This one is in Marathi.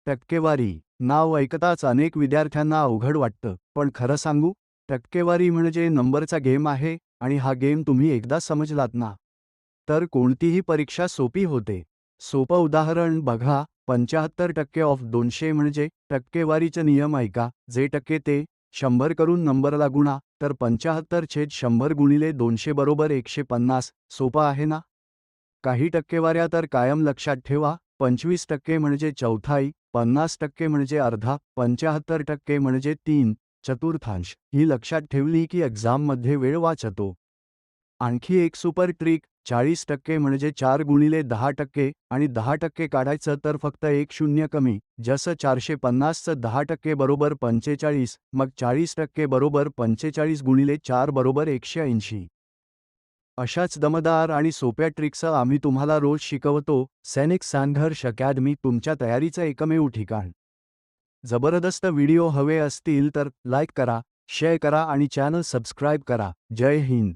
टक्केवारी नाव ऐकताच अनेक विद्यार्थ्यांना अवघड वाटतं, पण खरं सांगू, टक्केवारी म्हणजे नंबरचा गेम आहे आणि हा गेम तुम्ही एकदा समजलात ना, तर कोणतीही परीक्षा सोपी होते. सोपं उदाहरण बघा, 75% ऑफ 200 म्हणजे टक्केवारीचे नियम ऐका, जे टक्के ते 100 करून नंबरला गुणा, तर 75/100 गुणिले 200 बरोबर 150. सोपं आहे ना? काही टक्केवाऱ्या तर कायम लक्षात ठेवा, 25% म्हणजे चौथाई, 50% म्हणजे अर्धा, 75% म्हणजे तीन चतुर्थांश. ही लक्षात ठेवली की एक्झाममध्ये वेळ वाचतो. आणखी एक सुपर ट्रिक, 40% म्हणजे 4 गुणिले 10% आणि 10% काढायचं तर फक्त एक शून्य कमी. जसं 450चं 10% बरोबर 45, मग 40% बरोबर 45 गुणिले 4 बरोबर 180. अशाच दमदार आणि सोप्या ट्रिक्स आम्ही तुम्हाला रोज शिकवतो. सैनिक संघर्ष अकॅडमी तुमच्या तयारीचं एकमेव ठिकाण. जबरदस्त व्हिडिओ हवे असतील तर लाईक करा, शेअर करा आणि चॅनल सबस्क्राईब करा. जय हिंद.